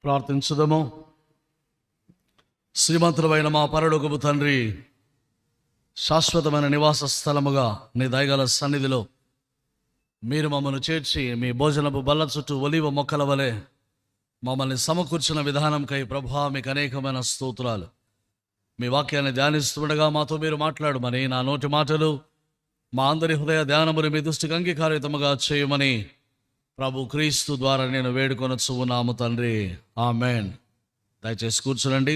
ప్రార్థించుదము. శ్రీమంతుడైన మా పరలోకపు తండ్రి, శాశ్వతమైన నివాస స్థలముగా నీ దయగల సన్నిధిలో మీరు మమ్మల్ని చేర్చి మీ భోజనపు బల్ల చుట్టూ ఒలివ మొక్కల వలె మమ్మల్ని సమకూర్చిన విధానంకై ప్రభువా మీకు అనేకమైన స్తోత్రాలు. మీ వాక్యాన్ని ధ్యానిస్తుండగా మాతో మీరు మాట్లాడమని, నా నోటి మాటలు మా అందరి హృదయ ధ్యానములు మీ దృష్టికి అంగీకారితముగా చేయమని ప్రభు క్రీస్తు ద్వారా నేను వేడుకొనొచ్చు ఉన్నాము తండ్రి. ఆమేన్. దయచేసి కూర్చునండి.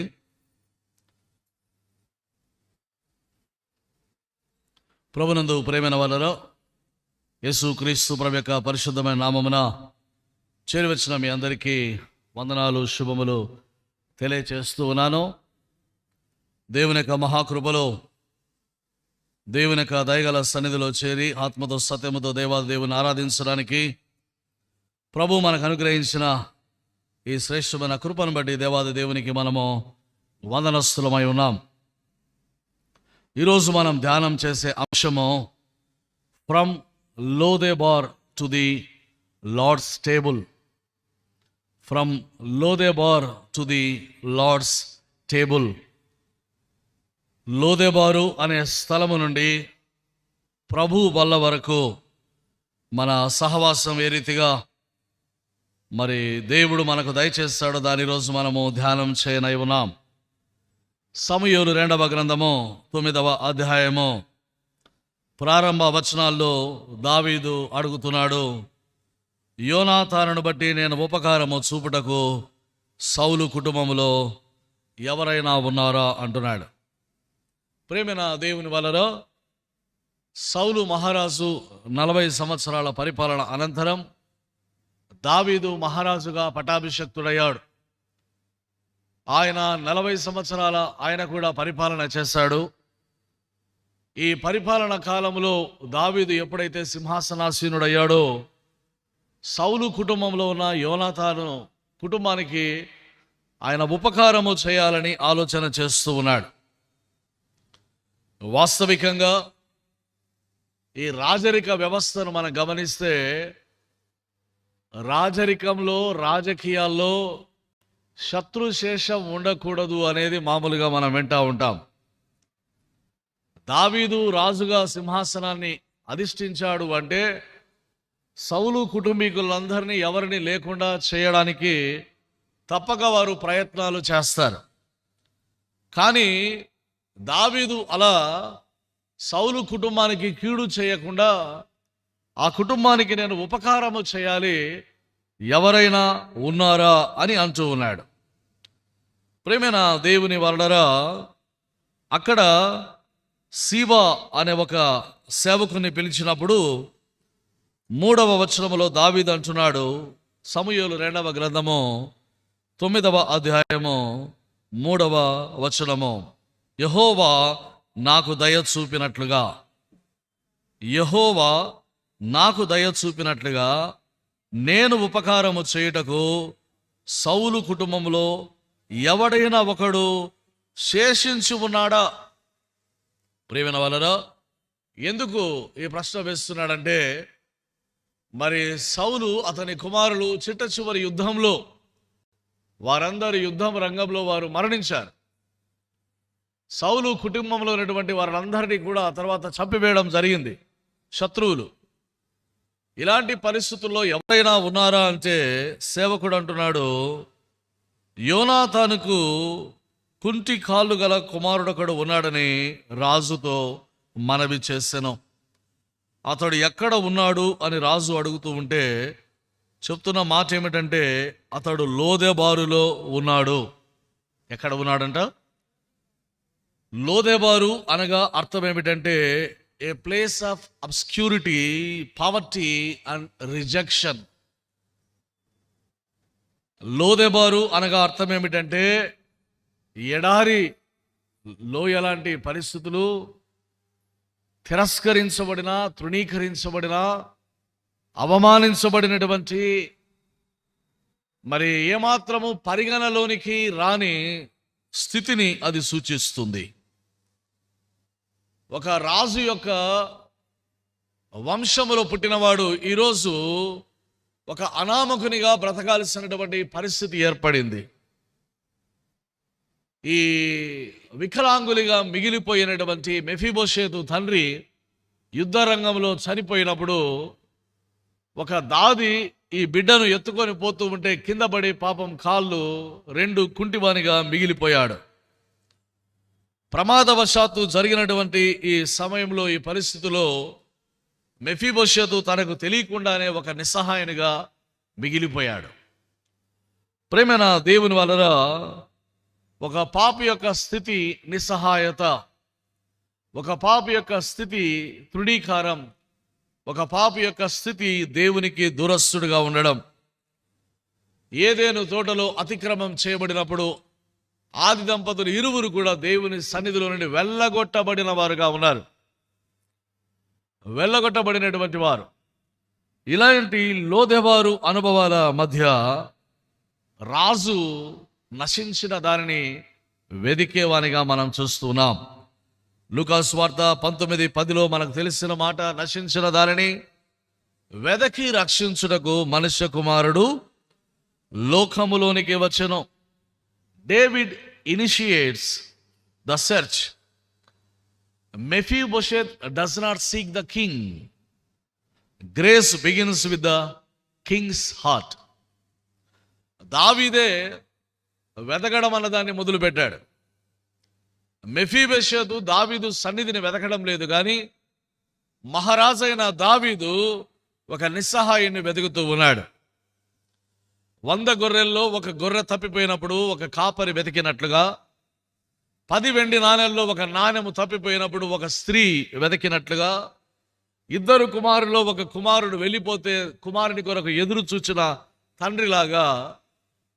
ప్రభునందు ప్రేమైన వాళ్ళలో యేసు క్రీస్తు ప్రభు యొక్క పరిశుద్ధమైన నామమున చేరివచ్చిన మీ అందరికీ వందనాలు, శుభములు తెలియచేస్తూ ఉన్నాను. దేవుని యొక్క మహాకృపలో, దేవుని యొక్క దయగల సన్నిధిలో చేరి ఆత్మతో సత్యముతో దేవాది దేవుని ఆరాధించడానికి ప్రభు మనకు అనుగ్రహించిన ఈ శ్రేష్టమైన కృపను బట్టి దేవాది దేవునికి మనము వందనస్తులమై ఉన్నాం. ఈరోజు మనం ధ్యానం చేసే అంశము from Lodebar to the Lord's table. From Lodebar to the Lord's table. Lodebar అనే స్థలము నుండి ప్రభు బల్ల వరకు మన సహవాసం ఏ రీతిగా మరి దేవుడు మనకు దయచేస్తాడో దాని రోజు మనము ధ్యానం చేయనై ఉన్నాం. సమూయేలు 2వ గ్రంథము 9వ అధ్యాయము ప్రారంభ వచనాల్లో దావీదు అడుగుతున్నాడు, యోనాతానును బట్టి నేను ఉపకారము చూపుటకు సౌలు కుటుంబంలో ఎవరైనా ఉన్నారా అంటున్నాడు. ప్రేమైన దేవుని వలన సౌలు మహారాజు 40 సంవత్సరాల పరిపాలన అనంతరం దావీదు మహారాజుగా పట్టాభిషక్తుడయ్యాడు. ఆయన 40 సంవత్సరాల ఆయన కూడా పరిపాలన చేశాడు. ఈ పరిపాలన కాలంలో దావీదు ఎప్పుడైతే సింహాసనాసీనుడయ్యాడో సౌలు కుటుంబంలో ఉన్న యోనాతాను కుటుంబానికి ఆయన ఉపకారము చేయాలని ఆలోచన చేస్తూ ఉన్నాడు. వాస్తవికంగా ఈ రాజరిక వ్యవస్థను మనం గమనిస్తే రాజరికంలో, రాజకీయాల్లో శత్రుశేషం ఉండకూడదు అనేది మామూలుగా మనం వింటూ ఉంటాం. దావీదు రాజుగా సింహాసనాన్ని అధిష్ఠించాడు అంటే సౌలు కుటుంబీకులందరినీ ఎవరిని లేకుండా చేయడానికి తప్పక వారు ప్రయత్నాలు చేస్తారు. కానీ దావీదు అలా సౌలు కుటుంబానికి కీడు చేయకుండా ఆ కుటుంబానికి నేను ఉపకారము చేయాలి, ఎవరైనా ఉన్నారా అని అంటూ ఉన్నాడు. ప్రేమైన దేవుని వలనరా అక్కడ సీబా అనే ఒక సేవకుని పిలిచినప్పుడు 3వ వచనములో దావీదు అంటున్నాడు, సమూయేలు 2వ గ్రంథము 9వ అధ్యాయము 3వ వచనము, యెహోవా నాకు దయ చూపినట్లుగా, యెహోవా నాకు దయ చూపినట్లుగా నేను ఉపకారము చేయుటకు సౌలు కుటుంబంలో ఎవడైనా ఒకడు శేషించి ఉన్నాడా? ప్రియమైన వాళ్ళరా, ఎందుకు ఈ ప్రశ్న వేస్తున్నాడంటే మరి సౌలు అతని కుమారులు చిట్ట చివరి యుద్ధంలో వారందరూ యుద్ధం రంగంలో వారు మరణించారు. సౌలు కుటుంబంలో ఉన్నటువంటి వారందరినీ కూడా ఆ తర్వాత చంపివేయడం జరిగింది శత్రువులు. ఇలాంటి పరిస్థితుల్లో ఎవరైనా ఉన్నారా అంటే సేవకుడు అంటున్నాడు, యోనాతానుకు కుంటి కాళ్ళు గల కుమారుడొకడు ఉన్నాడని రాజుతో మనవి చేసెను. అతడు ఎక్కడ ఉన్నాడు అని రాజు అడుగుతూ ఉంటే చెప్తున్న మాట ఏమిటంటే అతడు లోదెబారులో ఉన్నాడు. ఎక్కడ ఉన్నాడంట? లోదెబారు అనగా అర్థం ఏమిటంటే a place of obscurity, poverty and rejection. Lodebar అనగా అర్థం ఏమిటంటే ఎడారి లోయ లాంటి పరిస్థితులు, తిరస్కరించబడిన, తృణీకరించబడిన, అవమానించబడినటువంటి మరి ఏమాత్రము పరిగణలోనికి రాని స్థితిని అది సూచిస్తుంది. ఒక రాజు యొక్క వంశములో పుట్టినవాడు ఈరోజు ఒక అనామకునిగా బ్రతకాల్సినటువంటి పరిస్థితి ఏర్పడింది. ఈ వికలాంగులుగా మిగిలిపోయినటువంటి మెఫీబోషేతు తండ్రి యుద్ధ రంగంలో చనిపోయినప్పుడు ఒక దాది ఈ బిడ్డను ఎత్తుకొని పోతూ ఉంటే కింద పడి పాపం కాళ్ళు రెండు కుంటివానిగా మిగిలిపోయాడు. ప్రమాదవశాత్తు జరిగినటువంటి ఈ సమయంలో, ఈ పరిస్థితిలో మెఫీబోషేతు తనకు తెలియకుండానే ఒక నిస్సహాయునిగా మిగిలిపోయాడు. ప్రేమైన దేవుని వలన ఒక పాపి యొక్క స్థితి నిస్సహాయత, ఒక పాపి యొక్క స్థితి తృణీకారం, ఒక పాపి యొక్క స్థితి దేవునికి దూరస్తుడుగా ఉండడం. ఏదేను తోటలో అతిక్రమం చేయబడినప్పుడు ఆది దంపతులు ఇరువురు కూడా దేవుని సన్నిధిలో నుండి వెళ్ళగొట్టబడిన వారుగా ఉన్నారు, వెళ్ళగొట్టబడినటువంటి వారు. ఇలాంటి లోదెవారు అనుభవాల మధ్య రాజు నశించిన దానిని వెదికేవానిగా మనం చూస్తున్నాం. లూకాసు వార్త 19:10 మనకు తెలిసిన మాట, నశించిన దానిని వెదకి రక్షించుటకు మనుష్య కుమారుడు లోకములోనికి వచ్చెను. David initiates the search. Mephibosheth does not seek the king. Grace begins with the king's heart. దావీదే వెతకడం అన్నదాన్ని మొదలు పెట్టాడు. మెఫీబోషెతు దావీదు సన్నిధిని వెతకడం లేదు, కానీ మహారాజైన దావీదు ఒక నిస్సహాయుని వెతుకుతూ ఉన్నాడు. 100 గొర్రెల్లో ఒక గొర్రె తప్పిపోయినప్పుడు ఒక కాపరి వెతికినట్లుగా, 10 వెండి నాణెల్లో ఒక నాణెము తప్పిపోయినప్పుడు ఒక స్త్రీ వెతికినట్లుగా, 2 కుమారుల్లో ఒక కుమారుడు వెళ్ళిపోతే కుమారుని కొరకు ఎదురు చూచిన తండ్రిలాగా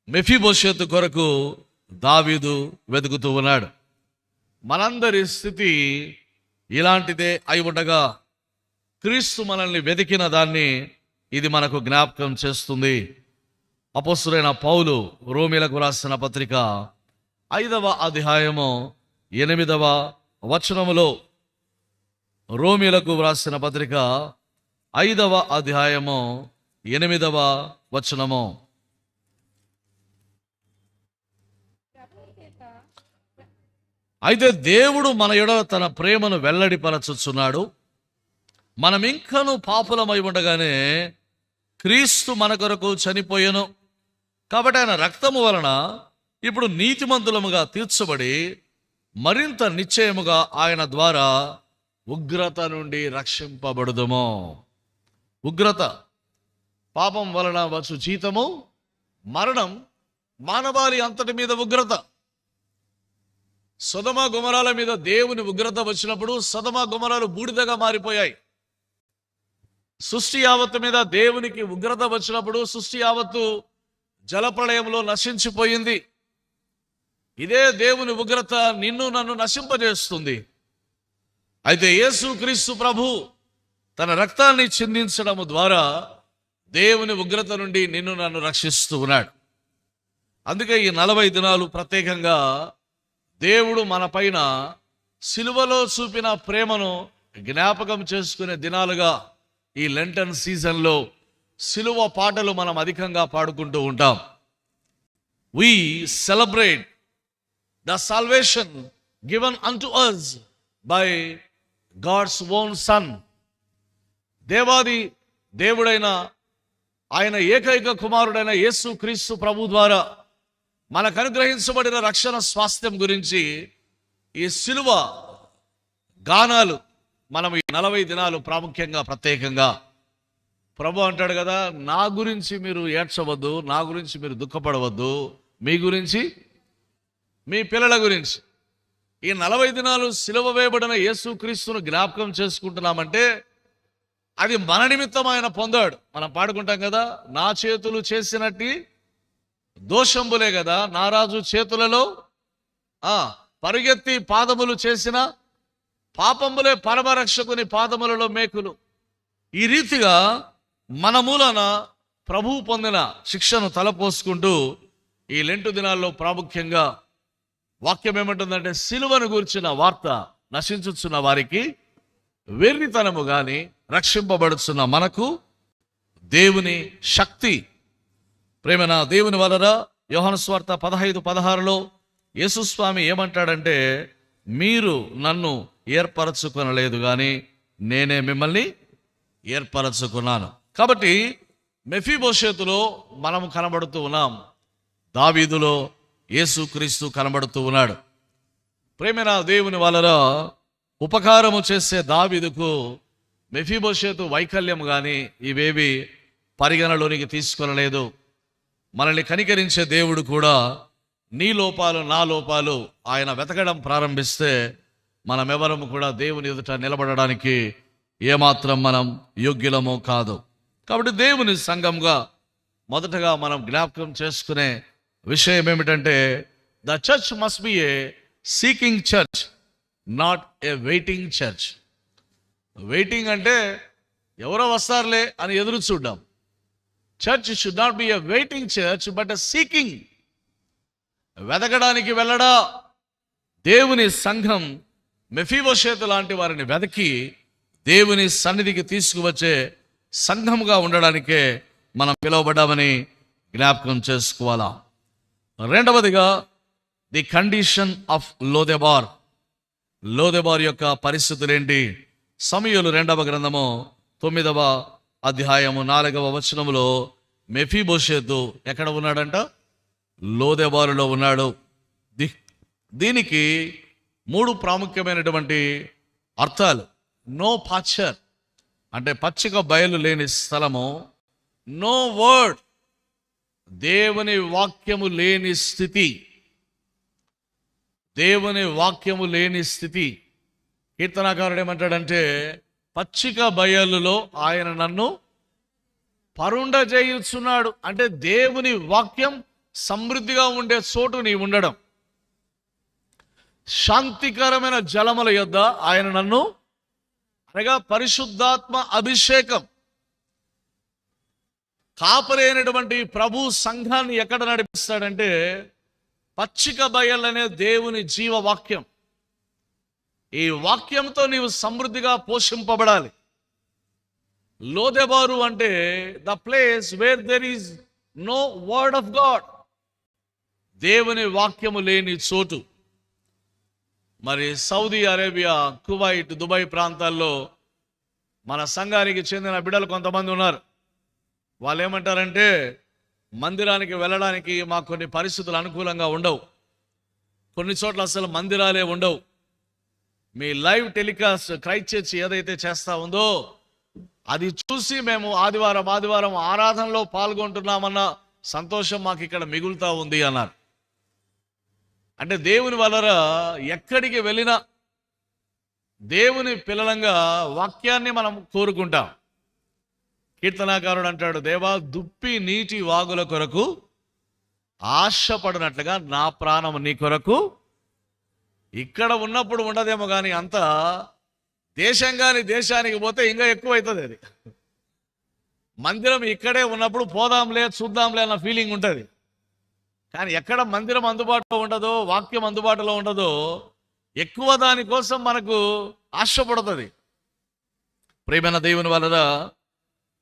మెఫీబోషెతు కొరకు దావీదు వెతుకుతూ ఉన్నాడు. మనందరి స్థితి ఇలాంటిదే అయి ఉండగా క్రీస్తు మనల్ని వెతికిన దాన్ని ఇది మనకు జ్ఞాపకం చేస్తుంది. అపోస్తలుడైన పౌలు రోమీలకు రాసిన పత్రిక 5వ అధ్యాయము 8వ వచనములో, రోమీలకు వ్రాసిన పత్రిక 5వ అధ్యాయము 8వ వచనము, అయితే దేవుడు మన ఎడల తన ప్రేమను వెల్లడిపరచుచున్నాడు. మనం ఇంకను పాపులమై ఉండగానే క్రీస్తు మన కొరకు చనిపోయెను. కాబట్టి ఆయన రక్తము వలన ఇప్పుడు నీతిమంతులముగా తీర్చబడి మరింత నిశ్చయముగా ఆయన ద్వారా ఉగ్రత నుండి రక్షింపబడుదుము. ఉగ్రత, పాపం వలన వచ్చు జీతము మరణం, మానవాళి అంతటి మీద ఉగ్రత. సొదొమ గొమొర్రాల మీద దేవుని ఉగ్రత వచ్చినప్పుడు సొదొమ గొమొర్రాలు బూడిదగా మారిపోయాయి. సృష్టి యావత్తు మీద దేవునికి ఉగ్రత వచ్చినప్పుడు సృష్టి యావత్తు జలప్రళయంలో నశించిపోయింది. ఇదే దేవుని ఉగ్రత నిన్ను నన్ను నశింపజేస్తుంది. అయితే యేసు క్రీస్తు ప్రభు తన రక్తాన్ని చిందించడం ద్వారా దేవుని ఉగ్రత నుండి నిన్ను నన్ను రక్షిస్తూ ఉన్నాడు. అందుకే ఈ 40 దినాలు ప్రత్యేకంగా దేవుడు మన పైన సిలువలో చూపిన ప్రేమను జ్ఞాపకం చేసుకునే దినాలుగా ఈ లెంటన్ సీజన్లో సిలువ పాటలు మనం అధికంగా పాడుకుంటూ ఉంటాం. We celebrate the salvation given unto us by God's own Son. దేవాది దేవుడైన ఆయన ఏకైక కుమారుడైన యేసు క్రీస్తు ప్రభు ద్వారా మనకు అనుగ్రహించబడిన రక్షణ స్వాస్థ్యం గురించి ఈ సిలువ గానాలు మనం ఈ 40 దినాలు ప్రాముఖ్యంగా ప్రత్యేకంగా. ప్రభు అంటాడు కదా, నా గురించి మీరు ఏడ్చవద్దు, నా గురించి మీరు దుఃఖపడవద్దు, మీ గురించి మీ పిల్లల గురించి. ఈ 40 దినాలు సిలువ వేయబడిన యేసు క్రీస్తును జ్ఞాపకం చేసుకుంటున్నామంటే అది మన నిమిత్తం ఆయన పొందాడు. మనం పాడుకుంటాం కదా, నా చేతులు చేసినట్టి దోషంబులే కదా నా రాజు చేతులలో పరిగెత్తి పాదములు చేసిన పాపములే పరమరక్షకుని పాదములలో మేకులు. ఈ రీతిగా మన మూలన ప్రభువు పొందిన శిక్షను తలపోసుకుంటూ ఈ లెంటు దినాల్లో ప్రాముఖ్యంగా వాక్యం ఏమంటుందంటే సిలువను గూర్చిన వార్త నశించుచున్న వారికి వెర్రితనము గాని, రక్షింపబడుచున్న మనకు దేవుని శక్తి. ప్రేమన దేవుని వలన యోహాను సువార్త 15:16 యేసుస్వామి ఏమంటాడంటే, మీరు నన్ను ఏర్పరచుకొనలేదు కానీ నేనే మిమ్మల్ని ఏర్పరచుకున్నాను. కాబట్టి మెఫీబోషేతులో మనము కనబడుతూ ఉన్నాం, దావీదులో యేసుక్రీస్తు కనబడుతూ ఉన్నాడు. ప్రేమైన దేవుని వలన ఉపకారము చేసే దావీదుకు మెఫీబోషేతు వైకల్యం కానీ ఇవేవి పరిగణలోనికి తీసుకొనలేదు. మనల్ని కనికరించే దేవుడు కూడా నీ లోపాలు నా లోపాలు ఆయన వెతకడం ప్రారంభిస్తే మనమెవరము కూడా దేవుని ఎదుట నిలబడడానికి ఏమాత్రం మనం యోగ్యులమో కాదు. కాబట్టి దేవుని సంఘంగా మొదటగా మనం జ్ఞాపకం చేసుకునే విషయం ఏమిటంటే, the church must be A seeking church, not a waiting church. Waiting అంటే ఎవరో వస్తారులే అని ఎదురు చూద్దాం. Church should not be A waiting church but A seeking. వెతకడానికి వెళ్ళడా. దేవుని సంఘం మెఫీబోషేతు లాంటి వారిని వెతకి దేవుని సన్నిధికి తీసుకువచ్చే సంఘముగా ఉండడానికే మనం పిలువబడ్డామని జ్ఞాపకం చేసుకోవాలా. రెండవదిగా ది కండిషన్ ఆఫ్ లోదెబార్. లోదెబార్ యొక్క పరిస్థితులు ఏంటి? సమూయేలు 2వ గ్రంథము 9వ అధ్యాయము 4వ వచనములో మెఫీబోషేతు ఎక్కడ ఉన్నాడంట? లోదెబారులో ఉన్నాడు. దీనికి 3 ప్రాముఖ్యమైనటువంటి అర్థాలు. నో పాచర్ అంటే పచ్చిక బయలు లేని స్థలము. నో వర్డ్ దేవుని వాక్యము లేని స్థితి. దేవుని వాక్యము లేని స్థితి. కీర్తనాకారుడు ఏమంటాడంటే, పచ్చిక బయలులో ఆయన నన్ను పరుండజేయుచున్నాడు. అంటే దేవుని వాక్యం సమృద్ధిగా ఉండే చోటు నీ ఉండడం. శాంతికరమైన జలముల యొద్ద ఆయన నన్ను, అనగా పరిశుద్ధాత్మ అభిషేకం. కాపరైనటువంటి ప్రభు సంఘాన్ని ఎక్కడ నడిపిస్తాడంటే, పచ్చిక బయలనే దేవుని జీవవాక్యం. ఈ వాక్యంతో నీవు సమృద్ధిగా పోషింపబడాలి. లోదెబారు అంటే the place where there is no word of God. దేవుని వాక్యము లేని చోటు. మరి సౌదీ అరేబియా, కువైట్, దుబాయ్ ప్రాంతాల్లో మన సంఘానికి చెందిన బిడ్డలు కొంతమంది ఉన్నారు. వాళ్ళు ఏమంటారంటే, మందిరానికి వెళ్ళడానికి మాకు కొన్ని పరిస్థితులు అనుకూలంగా ఉండవు. కొన్ని చోట్ల అసలు మందిరాలే ఉండవు. మీ లైవ్ టెలికాస్ట్ క్రైస్ట్ చర్చ్ ఏదైతే చేస్తా ఉందో అది చూసి మేము ఆదివారం ఆరాధనలో పాల్గొంటున్నామన్న సంతోషం మాకు ఇక్కడ మిగులుతా ఉంది అన్నారు. అంటే దేవుని వలన ఎక్కడికి వెళ్ళినా దేవుని పిల్లలంగా వాక్యాన్ని మనం కోరుకుంటాం. కీర్తనాకారుడు అంటాడు, దేవా దుప్పి నీటి వాగుల కొరకు ఆశపడినట్లుగా నా ప్రాణం నీ కొరకు. ఇక్కడ ఉన్నప్పుడు ఉండదేమో కానీ అంతా దేశానికి పోతే ఇంకా ఎక్కువ అవుతుంది. అది మందిరం ఇక్కడే ఉన్నప్పుడు పోదాంలే చూద్దాంలే అన్న ఫీలింగ్ ఉంటుంది. కానీ ఎక్కడ మందిరం అందుబాటులో ఉండదో, వాక్యం అందుబాటులో ఉండదో, ఎక్కువ దానికోసం మనకు ఆశపడుతుంది. ప్రియమైన దేవుని వలన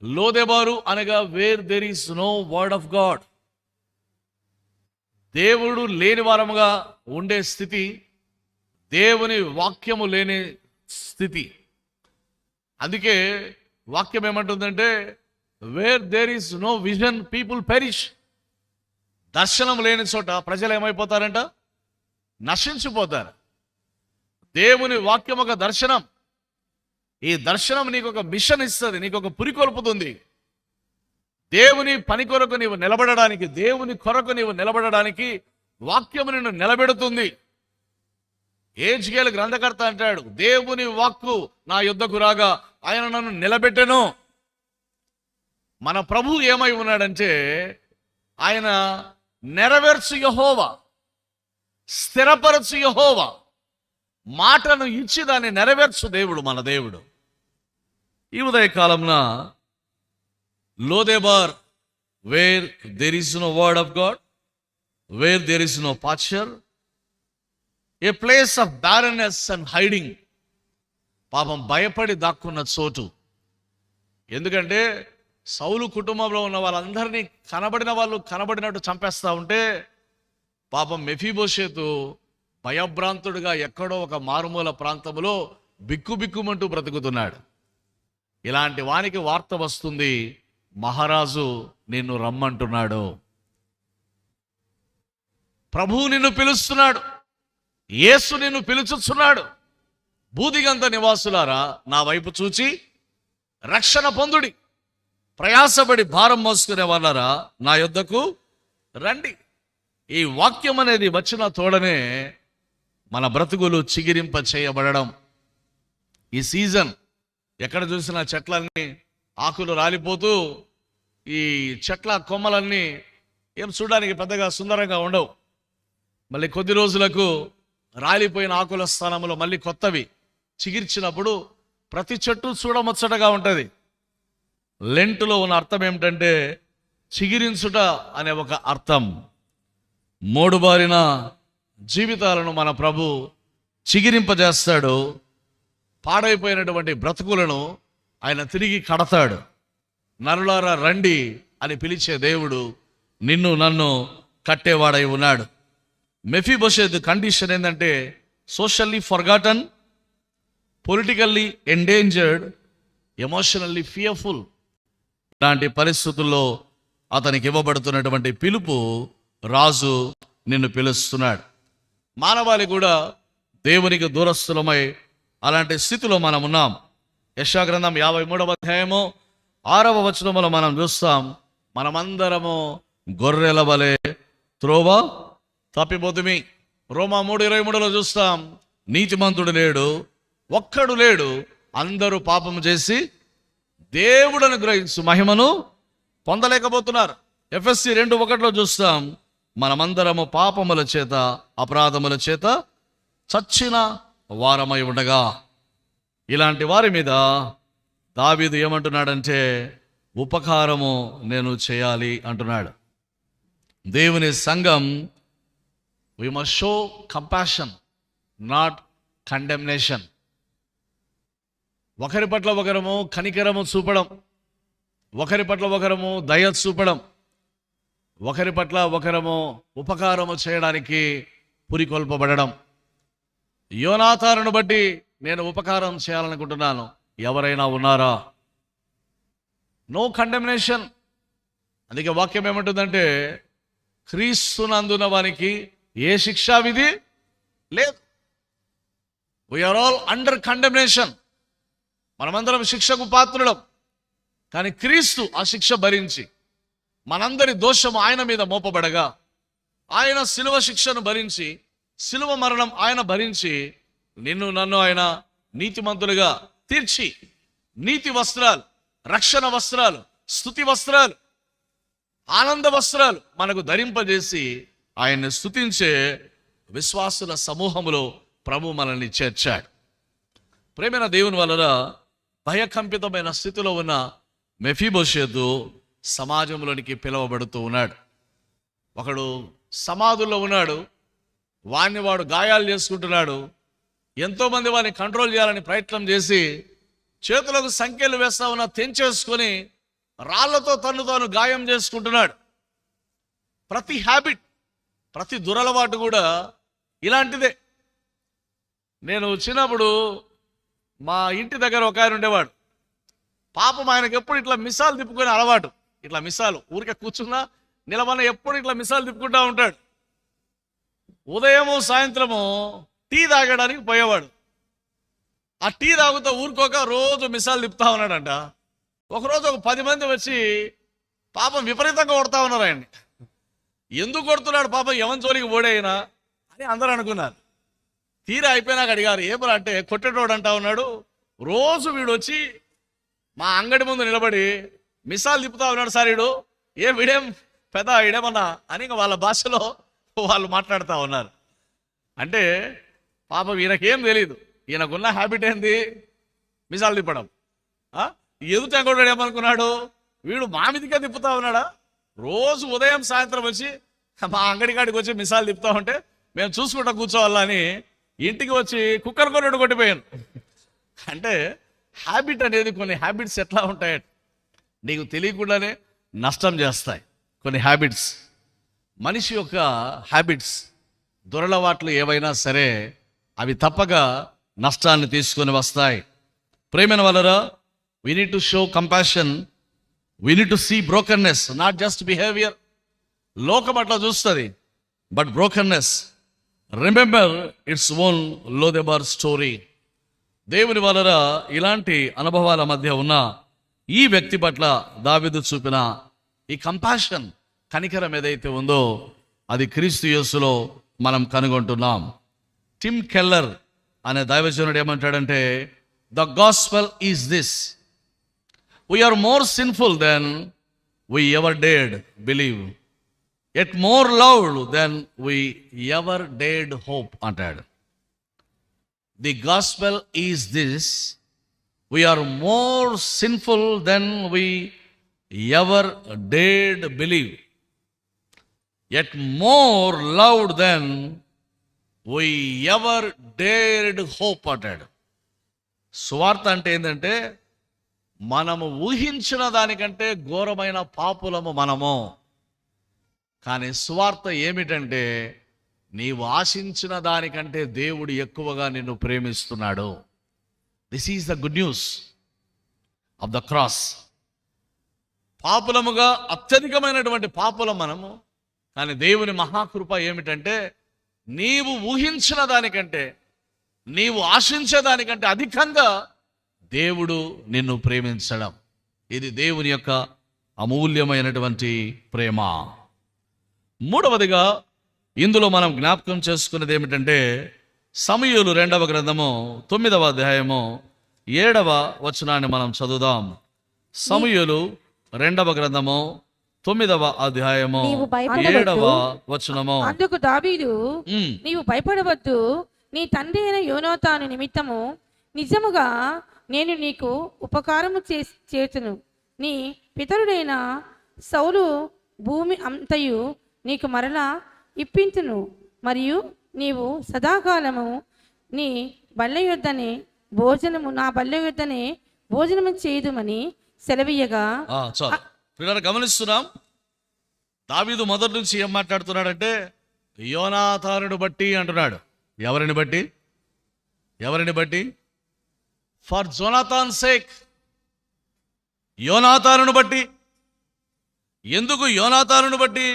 లోదెబారు అనగా where there is no word of God. దేవుడు లేని వారముగా ఉండే స్థితి, దేవుని వాక్యము లేని స్థితి. అందుకే వాక్యం ఏమంటుందంటే, where there is no vision people perish. దర్శనం లేని చోట ప్రజలు ఏమైపోతారంట? నశించిపోతారు. దేవుని వాక్యం ఒక దర్శనం. ఈ దర్శనం నీకు ఒక మిషన్ ఇస్తుంది, నీకు ఒక పురికొల్పుతుంది. దేవుని పని కొరకు నీవు నిలబడడానికి, దేవుని కొరకు నీవు నిలబడడానికి వాక్యము నిన్ను నిలబెడుతుంది. ఏజ్కేలు గ్రంథకర్త అంటాడు, దేవుని వాక్కు నా యుద్ధకు రాగా ఆయన నన్ను నిలబెట్టెను. మన ప్రభు ఏమై ఉన్నాడంటే, ఆయన నెరవేర్చు యెహోవా, స్థిరపరచు యెహోవా. మాటను ఇచ్చి దాన్ని నెరవేర్చు దేవుడు, మన దేవుడు. ఈ ఉదయకాలంన Lodebar, where there is no word of God, where there is no pasture, a place of barrenness and hiding. పాపం భయపడి దాక్కున్న చోటు. ఎందుకంటే సౌలు కుటుంబంలో ఉన్న వాళ్ళందరినీ కనబడిన వాళ్ళు కనబడినట్టు చంపేస్తూ ఉంటే పాపం మెఫీబోషేతు భయభ్రాంతుడిగా ఎక్కడో ఒక మారుమూల ప్రాంతంలో బిక్కుబిక్కుమంటూ బ్రతుకుతున్నాడు. ఇలాంటి వానికి వార్త వస్తుంది, మహారాజు నిన్ను రమ్మంటున్నాడు, ప్రభువు నిన్ను పిలుస్తున్నాడు, యేసు నిన్ను పిలుచుచున్నాడు. బూదిగంత నివాసులారా, నా వైపు చూచి రక్షణ పొందుడి, ప్రయాసపడి భారం మోసుకునే వాళ్ళారా నా యొద్దకు రండి. ఈ వాక్యం అనేది వచ్చిన తోడనే మన బ్రతుకులు చిగిరింప చేయబడడం. ఈ సీజన్ ఎక్కడ చూసినా చెట్లన్నీ ఆకులు రాలిపోతూ, ఈ చెట్ల కొమ్మలన్నీ ఏం చూడడానికి పెద్దగా సుందరంగా ఉండవు. మళ్ళీ కొద్ది రోజులకు రాలిపోయిన ఆకుల స్థానంలో మళ్ళీ కొత్తవి చిగిర్చినప్పుడు ప్రతి చెట్టు చూడముచ్చటగా ఉంటుంది. లెంటులో ఉన్న అర్థం ఏమిటంటే చిగిరించుట అనే ఒక అర్థం. మోడుబారిన జీవితాలను మన ప్రభు చిగిరింపజేస్తాడు. పాడైపోయినటువంటి బ్రతుకులను ఆయన తిరిగి కడతాడు. నరులారా రండి అని పిలిచే దేవుడు నిన్ను నన్ను కట్టేవాడై ఉన్నాడు. మెఫీబోషెత్ కండిషన్ ఏంటంటే socially forgotten, politically endangered, emotionally fearful. ఇలాంటి పరిస్థితుల్లో అతనికి ఇవ్వబడుతున్నటువంటి పిలుపు, రాజు నిన్ను పిలుస్తున్నాడు. మానవాళి కూడా దేవునికి దూరస్థులమై అలాంటి స్థితిలో మనం ఉన్నాం. యెషయా గ్రంథం 53వ అధ్యాయము 6వ వచనములో మనం చూస్తాం, మనమందరము గొర్రెల వలె త్రోవ తప్పిపోతుమి. రోమా 3:23లో చూస్తాం, నీతిమంతుడు లేడు, ఒక్కడు లేడు, అందరూ పాపము చేసి దేవుడను గ్రహించు మహిమను పొందలేకపోతున్నారు. ఎఫెసీ 2:1లో చూస్తాం, మనమందరము పాపముల చేత అపరాధముల చేత చచ్చిన వారమై ఉండగా. ఇలాంటి వారి మీద దావీదు ఏమంటున్నాడంటే ఉపకారము నేను చేయాలి అంటున్నాడు. దేవుని సంఘం, we must show compassion, not condemnation. ఒకరి పట్ల ఒకరము కనికరము చూపడం, ఒకరి పట్ల ఒకరము దయ చూపడం, ఒకరి పట్ల ఒకరము ఉపకారము చేయడానికి పురికొల్పబడడం. యోనాతానును బట్టి నేను ఉపకారం చేయాలనుకుంటున్నాను, ఎవరైనా ఉన్నారా? No condemnation. అందుకే వాక్యం ఏమంటుందంటే క్రీస్తునందున వానికి ఏ శిక్షా విధి లేదు. We are all under condemnation. మనమందరం శిక్షకు పాత్రులం. కానీ క్రీస్తు ఆ శిక్ష భరించి మనందరి దోషము ఆయన మీద మోపబడగా, ఆయన శిలువ శిక్షను భరించి, శిలువ మరణం ఆయన భరించి, నిన్ను నన్ను ఆయన నీతిమంతులుగా తీర్చి నీతి వస్త్రాలు, రక్షణ వస్త్రాలు, స్తుతి వస్త్రాలు, ఆనంద వస్త్రాలు మనకు ధరింపజేసి ఆయన్ని స్తుతించే విశ్వాసుల సమూహములో ప్రభు మనల్ని చేర్చాడు. ప్రేమైన దేవుని వలన భయకంపితమైన స్థితిలో ఉన్న మెఫీబోషెతు సమాజంలోనికి పిలువబడుతూ ఉన్నాడు. ఒకడు సమాధుల్లో ఉన్నాడు, వాడిని వాడు గాయాలు చేసుకుంటున్నాడు. ఎంతోమంది వాడిని కంట్రోల్ చేయాలని ప్రయత్నం చేసి చేతులకు సంఖ్యలు వేస్తా ఉన్న తెంచేసుకొని రాళ్లతో తను తాను గాయం చేసుకుంటున్నాడు. ప్రతి హ్యాబిట్, ప్రతి దురలవాటు కూడా ఇలాంటిదే. నేను చిన్నప్పుడు మా ఇంటి దగ్గర ఒక ఆయన ఉండేవాడు. పాపం ఆయనకు ఎప్పుడు ఇట్లా మిసాలు తిప్పుకునే అలవాటు. ఇట్లా మిసాలు ఊరికే కూర్చున్నా నిలబడిన ఎప్పుడు ఇట్లా మిసాలు తిప్పుకుంటా ఉంటాడు. ఉదయము సాయంత్రము టీ తాగడానికి పోయేవాడు. ఆ టీ తాగుతూ ఊరుకోక రోజు మిసాలు తిప్పుతా ఉన్నాడంట. ఒకరోజు ఒక 10 మంది వచ్చి పాపం విపరీతంగా కొడతా ఉన్నారు ఆయన్ని. ఎందుకు కొడుతున్నాడు పాపం, ఎవరి జోలికి ఓడైనా అని అందరూ అనుకున్నారు. తీరా అయిపోయినాక అడిగారు, ఏమరా అంటే కొట్టేటోడు అంటా ఉన్నాడు, రోజు వీడు వచ్చి మా అంగడి ముందు నిలబడి మిసాలు తిప్పుతా ఉన్నాడు సార్, వీడేం పెద్ద ఈడేమన్నా అని ఇంకా వాళ్ళ భాషలో వాళ్ళు మాట్లాడుతూ ఉన్నారు. అంటే పాపం ఈయనకేం తెలియదు, ఈయనకున్న హ్యాబిట్ ఏంది, మిసాలు తిప్పడం. ఎదుట కూడా ఏమనుకున్నాడు, వీడు మా మీదికే తిప్పుతా ఉన్నాడా, రోజు ఉదయం సాయంత్రం వచ్చి మా అంగడి కాడికి వచ్చి మిసాలు తిప్పుతా ఉంటే మేము చూసుకుంటా కూర్చోవాలని ఇంటికి వచ్చి కుక్కర్ కొన్నట్టు కొట్టిపోయాను. అంటే హ్యాబిట్ అనేది, కొన్ని హ్యాబిట్స్ ఎట్లా ఉంటాయి, నీకు తెలియకుండానే నష్టం చేస్తాయి. కొన్ని హ్యాబిట్స్, మనిషి యొక్క హ్యాబిట్స్, దురలవాట్లు ఏవైనా సరే అవి తప్పక నష్టాన్ని తీసుకొని వస్తాయి. ప్రేమైన వాళ్ళరా, we need to show compassion, we need to see brokenness, not just behaviour. లోకం అట్లా చూస్తుంది, but brokenness. Remember it's own Lodebar story. దేవుని వలన ఇలాంటి అనుభవాల మధ్య ఉన్న ఈ వ్యక్తి పట్ల దావీదు చూపిన ఈ కంపాషన్, కనికరం ఏదైతే ఉందో అది క్రీస్తు యేసులో మనం కనుగొంటున్నాం. టిమ్ కెల్లర్ అనే దైవజనుడు ఏమంటాడంటే, the gospel is this, we are more sinful then we ever డేడ్ believe, at more loved then we ever డేడ్ hope అంటాడు. The gospel is this, we are more sinful than we ever dared believe, yet more loved than we ever dared hope అంటాడు. సువార్త అంటే ఏంటంటే, మనము ఊహించిన దానికంటే ఘోరమైన పాపులము మనము. కానీ సువార్త ఏమిటంటే, నీవు ఆశించిన దానికంటే దేవుడు ఎక్కువగా నిన్ను ప్రేమిస్తున్నాడు. This is the good news of the cross. పాపులముగా, అత్యధికమైనటువంటి పాపులం మనము. కానీ దేవుని మహాకృప ఏమిటంటే, నీవు ఊహించిన దానికంటే, నీవు ఆశించే దానికంటే అధికంగా దేవుడు నిన్ను ప్రేమించడం. ఇది దేవుని యొక్క అమూల్యమైనటువంటి ప్రేమ. మూడవదిగా ఇందులో మనం జ్ఞాపకం చేసుకున్నది ఏమిటంటే, సమూయేలు 2వ గ్రంథము 9వ అధ్యాయము 7వ వచనాన్ని మనం చదువుదాం. సమూయేలు 2వ గ్రంథము 9వ అధ్యాయము 7వ వచనము. అందుకు దావీదు, నీవు భయపడవద్దు, నీ తండ్రి అయిన యోనాతాను నిమిత్తము నిజముగా నేను నీకు ఉపకారము చేతును. నీ పితరుడైన సౌలు భూమి అంతయు నీకు మరలా ఇప్పించును, మరియు నీవు సదాకాలము నీ బల్ల యొద్దనే భోజనము, నా బల్ల యొద్దనే భోజనము చేయుదుమని సెలవీయగా. గమనిస్తున్నాం, దావీదు మొదటి నుంచి ఏం మాట్లాడుతున్నాడంటే, యోనాతానుడు బట్టి అంటున్నాడు. ఎవరిని బట్టి? ఎవరిని బట్టి? ఫర్ జోనాథాన్ సేక్, యోనాతానును బట్టి. ఎందుకు యోనాతానును బట్టి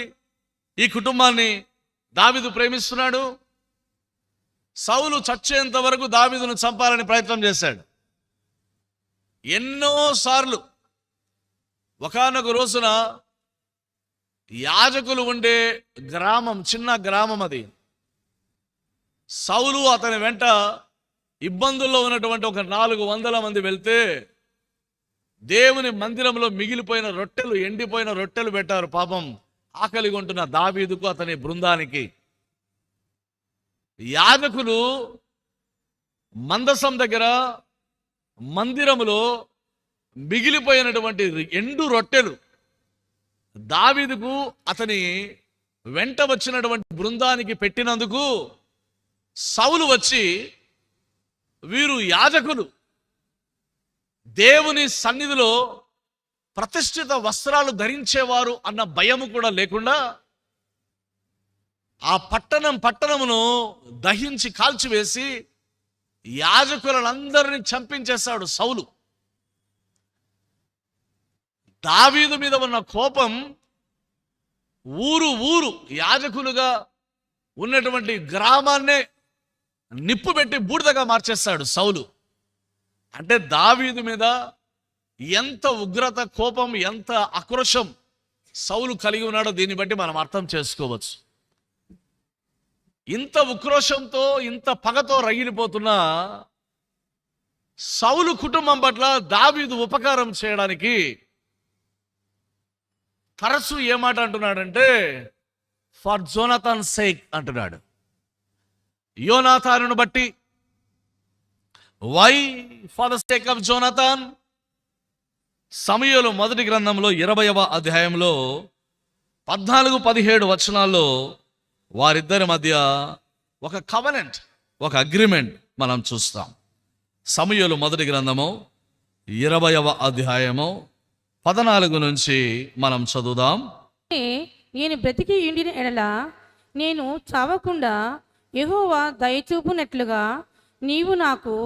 ఈ కుటుంబాన్ని దావీదు ప్రేమిస్తున్నాడు? సౌలు చచ్చేంత వరకు దావీదును చంపాలని ప్రయత్నం చేశాడు ఎన్నోసార్లు. ఒకానొక రోజున యాజకులు ఉండే గ్రామం, చిన్న గ్రామం అది. సౌలు అతని వెంట ఇబ్బందుల్లో ఉన్నటువంటి ఒక 400 మంది వెళ్తే, దేవుని మందిరంలో మిగిలిపోయిన రొట్టెలు, ఎండిపోయిన రొట్టెలు పెట్టారు. పాపం ఆకలి కొంటున్న దావీదుకు, అతని బృందానికి. యాజకులు మందసం దగ్గర మందిరములో మిగిలిపోయినటువంటి ఎండు రొట్టెలు దావీదుకు, అతని వెంట వచ్చినటువంటి బృందానికి పెట్టినందుకు సౌలు వచ్చి, వీరు యాజకులు, దేవుని సన్నిధిలో ప్రతిష్ఠిత వస్త్రాలు ధరించేవారు అన్న భయము కూడా లేకుండా ఆ పట్టణమును దహించి కాల్చివేసి యాజకులందరినీ చంపించేశాడు సౌలు. దావీదు మీద ఉన్న కోపం ఊరు యాజకులుగా ఉన్నటువంటి గ్రామాన్నే నిప్పు పెట్టి బూడిదగా మార్చేస్తాడు సౌలు. అంటే దావీదు మీద ఎంత ఉగ్రత, కోపం, ఎంత ఆక్రోశం సౌలు కలిగి ఉన్నాడో దీన్ని బట్టి మనం అర్థం చేసుకోవచ్చు. ఇంత ఉక్రోషంతో, ఇంత పగతో రగిలిపోతున్న సౌలు కుటుంబం పట్ల దావీదు ఉపకారం చేయడానికి తరచు ఏ మాట అంటున్నాడంటే, ఫర్ జోనాథాన్ సేక్ అంటున్నాడు. యోనాతానును బట్టి. Why for the sake of Jonathan? సమూయేలు మొదటి గ్రంథంలో 20వ అధ్యాయంలో 14-17 వచనాల్లో వారిద్దరి మధ్య ఒక కవెనెంట్, ఒక అగ్రిమెంట్ మనం చూస్తాం. సమూయేలు మొదటి గ్రంథము 20వ అధ్యాయము 14 నుంచి మనం చదువుదాం. నేను బ్రతికి ఉండిన ఎడల నేను చావకుండా యెహోవా దయచూపునట్లుగా నీవు నాకు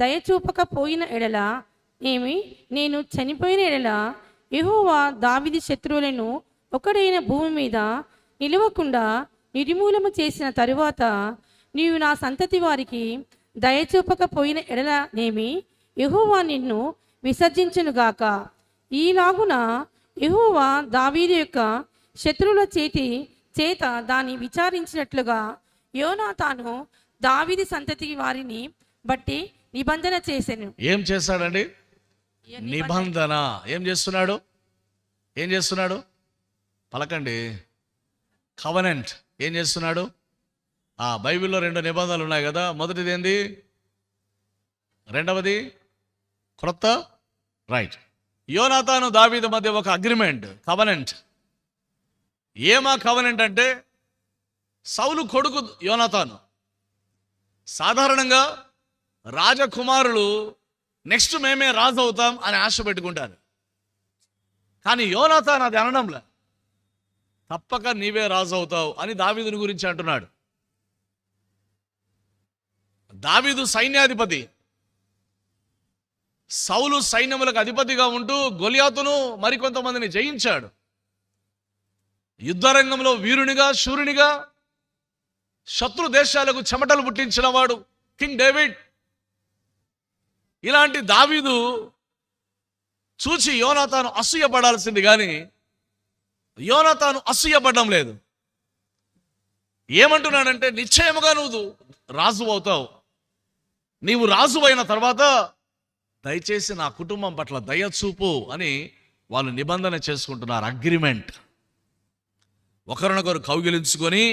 దయచూపకపోయిన ఎడల నేను చనిపోయిన ఎడల యెహోవా దావీదు శత్రువులను ఒకడైన భూమి మీద నిలవకుండా నిర్మూలము చేసిన తరువాత నీవు నా సంతతి వారికి దయచూపకపోయిన ఎడలనేమి యెహోవా నిన్ను విసర్జించునుగాక. ఈలాగున యెహోవా దావీదు యొక్క శత్రువుల చేత దాన్ని విచారించినట్లుగా యోనాతాను దావీదు సంతతి వారిని బట్టి నిబంధన చేసెను. ఏం చేశాడండి? నిబంధన. ఏం చేస్తున్నాడు? పలకండి. కవనెంట్. ఏం చేస్తున్నాడు? బైబిల్లో 2 నిబంధనలు ఉన్నాయి కదా. మొదటిది ఏంది? రెండవది క్రొత్త. రైట్. యోనాతాను దావీదు మధ్య ఒక అగ్రిమెంట్, కవనెంట్. ఏమా కవనెంట్ అంటే, సౌలు కొడుకు యోనాతాను. సాధారణంగా రాజకుమారులు నెక్స్ట్ మేమే రాజు అవుతాం అని ఆశ పెట్టుకుంటారు. కానీ యోనాతాను అది అనడంలే. తప్పక నీవే రాజు అవుతావు అని దావీదుని గురించి అంటున్నాడు. దావీదు సైన్యాధిపతి, సౌలు సైన్యములకు అధిపతిగా ఉంటూ గొలియాతును మరికొంతమందిని జయించాడు. యుద్ధరంగంలో వీరునిగా, శూరునిగా, శత్రు దేశాలకు చెమటలు పుట్టించిన వాడు కింగ్ డేవిడ్. ఇలాంటి దావీదు చూచి యోనాతాను అసూయపడాల్సింది, కానీ యోనాతాను అసూయపడడం లేదు. ఏమంటున్నాడంటే, నిశ్చయముగా నువ్వు రాజు అవుతావు. నీవు రాజు అయిన తర్వాత దయచేసి నా కుటుంబం పట్ల దయ చూపు అని వాళ్ళు నిబంధన చేసుకుంటున్నారు. అగ్రిమెంట్. ఒకరినొకరు కౌగిలించుకొని,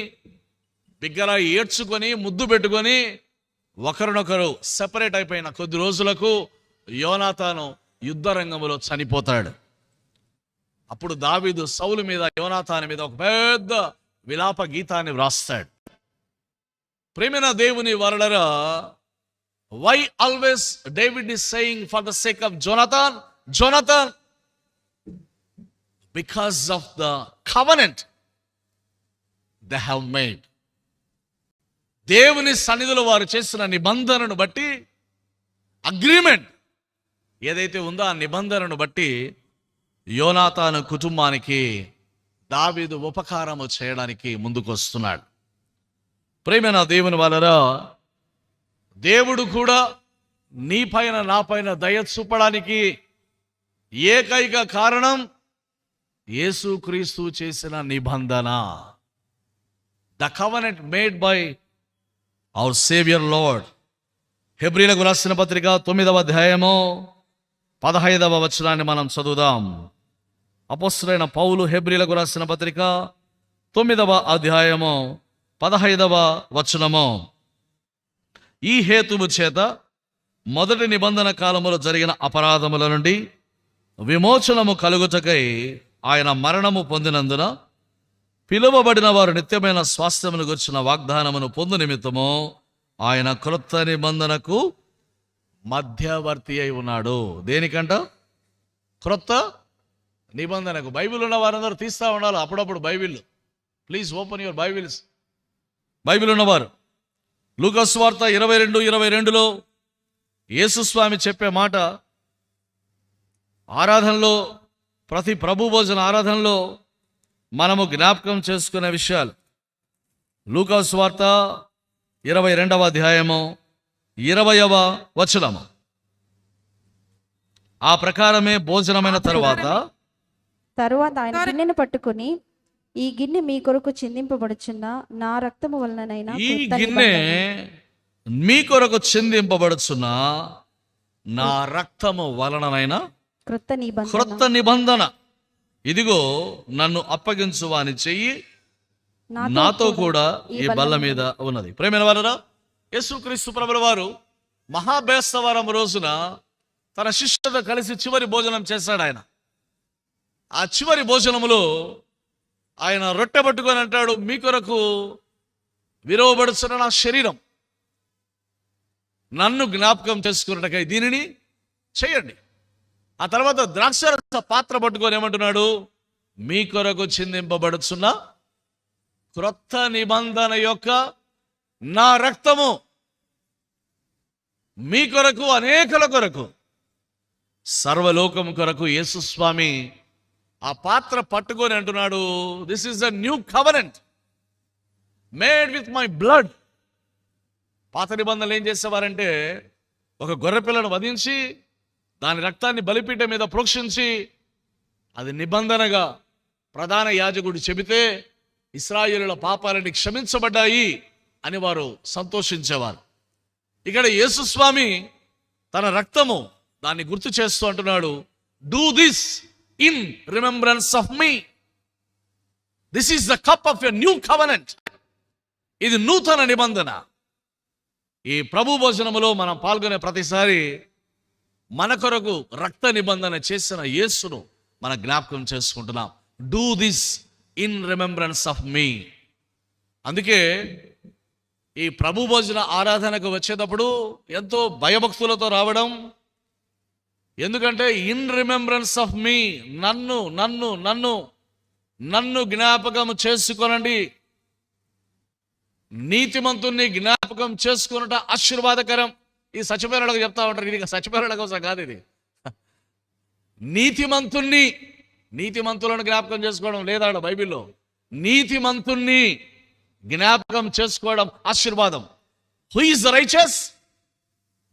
బిగ్గర ఏడ్చుకొని, ముద్దు పెట్టుకొని ఒకరినొకరు సెపరేట్ అయిపోయిన కొద్ది రోజులకు యోనాతాను యుద్ధ రంగంలో చనిపోతాడు. అప్పుడు దావీదు సౌలు మీద, యోనాతాను మీద ఒక పెద్ద విలాప గీతాన్ని వ్రాస్తాడు. ప్రేమైన దేవుని వరడరా, why always David is saying for the sake of Jonathan? Because of the covenant they have made. దేవుని సన్నిధిలో వారు చేసిన నిబంధనను బట్టి, అగ్రిమెంట్ ఏదైతే ఉందో ఆ నిబంధనను బట్టి యోనాతాను కుటుంబానికి దావీదు ఉపకారము చేయడానికి ముందుకొస్తున్నాడు. ప్రేమైన దేవుని వలరా, దేవుడు కూడా నీ పైన, నా పైన దయ చూపడానికి ఏకైక కారణం యేసుక్రీస్తు చేసిన నిబంధన. The covenant made by our saviour Lord. హెబ్రీలకు రాసిన పత్రిక 9వ అధ్యాయము 15వ వచనాన్ని మనం చదువుదాం. అపోస్తలుడైన పౌలు హెబ్రీలకు రాసిన పత్రిక 9వ అధ్యాయము 15వ వచనము. ఈ హేతువు చేత మొదటి నిబంధన కాలములో జరిగిన అపరాధముల నుండి విమోచనము కలుగుటకై ఆయన మరణము పొందినందున పిలువబడిన వారు నిత్యమైన స్వాస్థ్యమును గుర్చిన వాగ్దానమును పొందు నిమిత్తము ఆయన క్రొత్త నిబంధనకు మధ్యవర్తి అయి ఉన్నాడు. దేనికంట? క్రొత్త నిబంధనకు. బైబిల్ ఉన్న వారందరూ తీస్తూ ఉండాలి అప్పుడప్పుడు Bible. Please open your Bibles. Bible ఉన్నవారు లూకా సువార్త 22:22లో యేసుస్వామి చెప్పే మాట, ఆరాధనలో, ప్రతి ప్రభు భోజన ఆరాధనలో మనము జ్ఞాపకం చేసుకునే విషయాలు. లూకా సువార్త 22వ అధ్యాయము 20వ వచనము. ఆ ప్రకారమే భోజనమైన తరువాత ఆయన గిన్నెను పట్టుకుని, ఈ గిన్నె మీ కొరకు చిందింపబడుచున్న నా రక్తము వలననైనా, ఈ గిన్నె మీ కొరకు చిందింపబడుచున్న నా రక్తము వలననైనా క్రొత్త నిబంధన. ఇదిగో నన్ను అప్పగించు వాని చెయ్యి నాతో కూడా ఈ బల్ల మీద ఉన్నది. ప్రేమైన వారరా, యేసుక్రీస్తు ప్రభుల వారు మహాబేస్తవారం రోజున తన శిష్యులతో కలిసి చివరి భోజనం చేశాడు. ఆయన ఆ చివరి భోజనములో ఆయన రొట్టె పట్టుకొని అంటాడు, మీ కొరకు విరవబడుచున్న నా శరీరం, నన్ను జ్ఞాపకం చేసుకున్నటకై దీనిని చేయండి. ఆ తర్వాత ద్రాక్షరస పాత్ర పట్టుకొని ఏమంటున్నాడు? మీ కొరకు చిందింపబడుచున్న క్రొత్త నిబంధన యొక్క నా రక్తము మీ కొరకు, అనేకుల కొరకు, సర్వలోకం కొరకు యేసుస్వామి ఆ పాత్ర పట్టుకొని అంటున్నాడు, this is the new covenant made with my blood. పాత నిబంధనలు ఏం చేసేవారంటే, ఒక గొర్రెపిల్లను వధించి దాని రక్తాన్ని బలిపీఠం మీద ప్రోక్షించి అది నిబంధనగా ప్రధాన యాజకుడు చెబితే ఇశ్రాయేలుల పాపాలని క్షమించబడ్డాయి అని వారు సంతోషించేవారు. ఇక్కడ యేసుస్వామి తన రక్తము దాన్ని గుర్తు చేస్తూ అంటున్నాడు, do this in remembrance of me. This is the cup of a new covenant. ఇది నూతన నిబంధన. ఈ ప్రభు భోజనములో మనం పాల్గొనే ప్రతిసారి మన కొరకు రక్త నిబంధన చేసిన యేసును మన జ్ఞాపకం చేసుకుంటున్నాం. Do this in remembrance of me. అందుకే ఈ ప్రభు భోజన ఆరాధనకు వచ్చేటప్పుడు ఎంతో భయభక్తులతో రావడం. ఎందుకంటే ఇన్ రిమెంబరెన్స్ ఆఫ్ మీ, నన్ను నన్ను నన్ను నన్ను జ్ఞాపకం చేసుకొనండి. నీతిమంతుణ్ణి జ్ఞాపకం చేసుకున్నట ఆశీర్వాదకరం. ఈ సచిపోయినకు చెప్తా ఉంటారు, ఇది సచిపోయిన కోసం కాదు, ఇది నీతిమంతులను జ్ఞాపకం చేసుకోవడం లేదా బైబిల్లో. నీతిమంతుణ్ణి జ్ఞాపకం చేసుకోవడం ఆశీర్వాదం. Who is the righteous?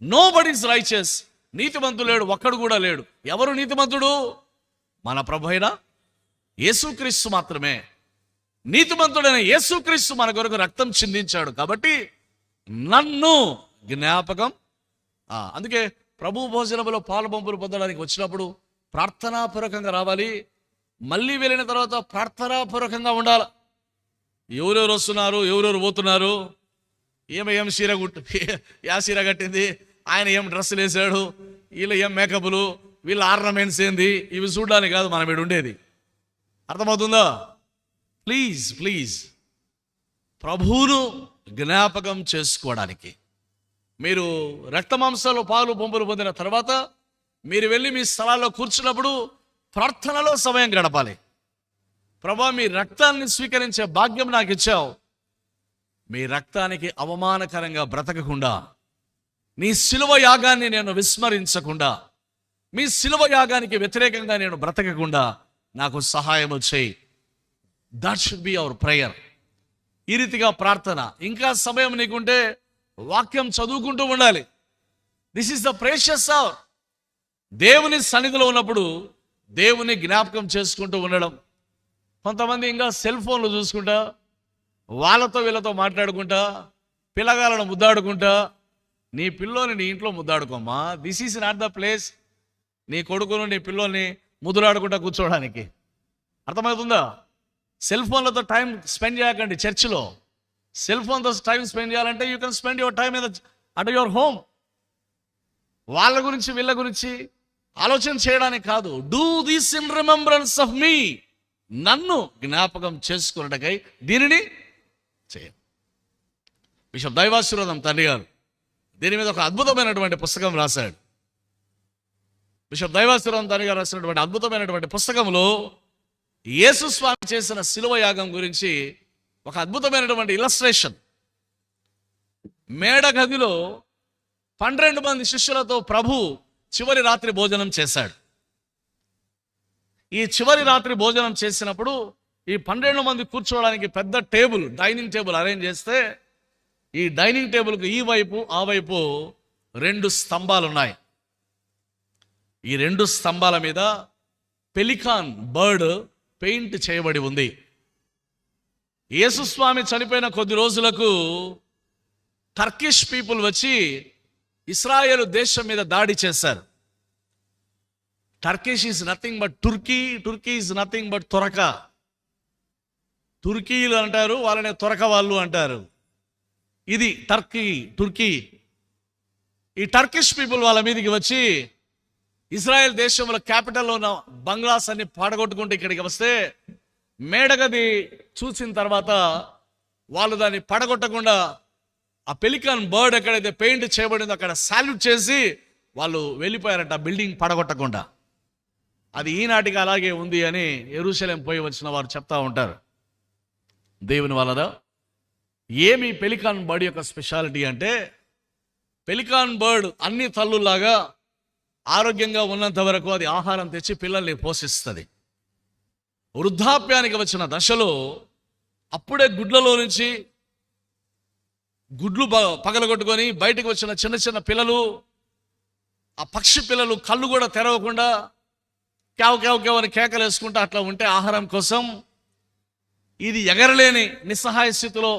Nobody is righteous. నీతిమంతుడు లేడు, ఒక్కడు కూడా లేడు. ఎవరు నీతిమంతుడు? మన ప్రభు అయిన యేసుక్రీస్తు మాత్రమే. నీతిమంతుడైన యేసుక్రీస్తు మన కొరకు రక్తం చిందించాడు కాబట్టి నన్ను జ్ఞాపకం. అందుకే ప్రభు భోజనంలో పాలు పంపులు పొందడానికి వచ్చినప్పుడు ప్రార్థనాపూర్వకంగా రావాలి. మళ్ళీ వెళ్ళిన తర్వాత ప్రార్థనాపూర్వకంగా ఉండాలి. ఎవరెవరు వస్తున్నారు, ఎవరెవరు పోతున్నారు, ఏం చీర యా చీర కట్టింది, ఆయన ఏం డ్రెస్సులు వేసాడు, వీళ్ళు ఏం మేకప్లు, వీళ్ళ ఆర్నమెంట్స్ ఏంది, ఇవి చూడడానికి కాదు మనం ఇక్కడ ఉండేది. అర్థమవుతుందా? ప్లీజ్ ప్లీజ్ ప్రభువును జ్ఞాపకం చేసుకోవడానికి మీరు రక్తమాంసాలు పాలు పంపులు పొందిన తర్వాత మీరు వెళ్ళి మీ స్థలాల్లో కూర్చున్నప్పుడు ప్రార్థనలో సమయం గడపాలి. ప్రభా, మీ రక్తాన్ని స్వీకరించే భాగ్యం నాకు ఇచ్చావు. మీ రక్తానికి అవమానకరంగా బ్రతకకుండా, నీ శిలువ యాగాన్ని నేను విస్మరించకుండా, మీ శిలువ యాగానికి వ్యతిరేకంగా నేను బ్రతకకుండా నాకు సహాయం చేయి. That should be our prayer. ఈ రీతిగా ప్రార్థన. ఇంకా సమయం నీకుంటే వాక్యం చదువుకుంటూ ఉండాలి. This is the precious hour. దేవుని సన్నిధిలో ఉన్నప్పుడు దేవుని జ్ఞాపకం చేసుకుంటూ ఉండడం. కొంతమంది ఇంకా సెల్ ఫోన్లు చూసుకుంటా, వాళ్ళతో వీళ్ళతో మాట్లాడుకుంటా, పిల్లగాలను ముద్దాడుకుంటా. నీ పిల్లోని నీ ఇంట్లో ముద్దాడుకోమ్మా. This is not the place నీ కొడుకును నీ పిల్లోని ముద్దులాడుకుంటా కూర్చోవడానికి. అర్థమవుతుందా? సెల్ ఫోన్లతో టైం స్పెండ్ చేయకండి. చర్చిలో సెల్ ఫోన్తో టైం స్పెండ్ చేయాలంటే you can spend your time at your home. వాళ్ళ గురించి వీళ్ళ గురించి ఆలోచన చేయడానికి కాదు. Do this in remembrance of me. నన్ను జ్ఞాపకం చేసుకున్నటకై దీనిని చేయండి. బిషప్ దైవాశీర్వాదం తండ్రి గారు దీని మీద ఒక అద్భుతమైనటువంటి పుస్తకం రాశాడు. బిషప్ దైవాశీర్వాదం తండ్రి గారు రాసినటువంటి అద్భుతమైనటువంటి పుస్తకంలో యేసు స్వామి చేసిన శిలువ యాగం గురించి ఒక అద్భుతమైనటువంటి ఇలస్ట్రేషన్. మేడగదిలో 12 మంది శిష్యులతో ప్రభు చివరి రాత్రి భోజనం చేశాడు. ఈ చివరి రాత్రి భోజనం చేసినప్పుడు ఈ 12 మంది కూర్చోవడానికి పెద్ద టేబుల్, డైనింగ్ టేబుల్ అరేంజ్ చేస్తే ఈ డైనింగ్ టేబుల్కి ఈ వైపు ఆ వైపు 2 స్తంభాలు ఉన్నాయి. ఈ 2 స్తంభాల మీద పెలికాన్ బర్డ్ పెయింట్ చేయబడి ఉంది. యేసుస్వామి చనిపోయిన కొద్ది రోజులకు టర్కిష్ పీపుల్ వచ్చి ఇస్రాయేలు దేశం మీద దాడి చేశారు. Turkish is nothing but Turki, Turki is nothing but తొరక. తుర్కీలు అంటారు, వాళ్ళని తొరక వాళ్ళు అంటారు. ఇది తుర్కీ. ఈ టర్కిష్ పీపుల్ వాళ్ళ మీదకి వచ్చి ఇజ్రాయెల్ దేశంలో క్యాపిటల్లో ఉన్న బంగ్లాస్ అన్ని పాడగొట్టుకుంటే ఇక్కడికి వస్తే మేడగది చూసిన తర్వాత వాళ్ళు దాన్ని పడగొట్టకుండా ఆ పెలికాన్ బర్డ్ ఎక్కడైతే పెయింట్ చేయబడిందో అక్కడ సాల్యూట్ చేసి వాళ్ళు వెళ్ళిపోయారట, బిల్డింగ్ పడగొట్టకుండా. అది ఈనాటికి అలాగే ఉంది అని యెరూషలేం పోయి వచ్చిన వారు చెప్తా ఉంటారు. దేవుని వలన ఏమి పెలికాన్ బర్డ్ యొక్క స్పెషాలిటీ అంటే, పెలికాన్ బర్డ్ అన్ని తల్లులాగా ఆరోగ్యంగా ఉన్నంత వరకు అది ఆహారం తెచ్చి పిల్లల్ని పోషిస్తుంది. వృద్ధాప్యానికి వచ్చిన దశలో అప్పుడే గుడ్లలో నుంచి గుడ్లు పగలగొట్టుకొని బయటకు వచ్చిన చిన్న చిన్న పిల్లలు, ఆ పక్షి పిల్లలు కళ్ళు కూడా తెరవకుండా కేవ్ కేవ్ కేవ్ అని కేకలు వేసుకుంటూ అట్లా ఉంటే ఆహారం కోసం ఇది ఎగరలేని నిస్సహాయ స్థితిలో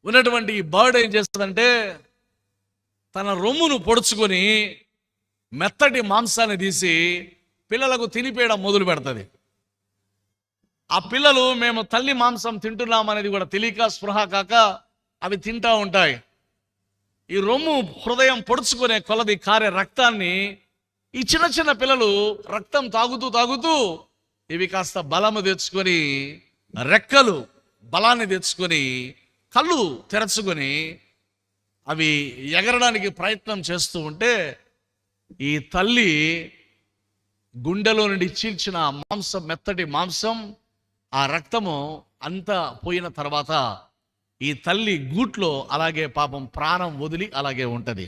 ఉన్నటువంటి ఈ బర్డ్ ఏం చేస్తుందంటే తన రొమ్మును పొడుచుకొని మెత్తటి మాంసాన్ని తీసి పిల్లలకు తినిపేయడం మొదలు పెడుతుంది. ఆ పిల్లలు మేము తల్లి మాంసం తింటున్నాం అనేది కూడా తెలియక స్పృహ కాక అవి తింటా ఉంటాయి. ఈ రొమ్ము హృదయం పొడుచుకునే కొలది కారే రక్తాన్ని ఈ చిన్న చిన్న పిల్లలు రక్తం తాగుతూ తాగుతూ ఇవి కాస్త బలము తెచ్చుకొని, రెక్కలు బలాన్ని తెచ్చుకొని, కళ్ళు తెరచుకొని అవి ఎగరడానికి ప్రయత్నం చేస్తూ ఉంటే ఈ తల్లి గుండెలో నుండి చీల్చిన మాంసం, మెత్తటి మాంసం, ఆ రక్తము అంతా పోయిన తర్వాత ఈ తల్లి గూట్లో అలాగే పాపం ప్రాణం వదిలి అలాగే ఉంటుంది.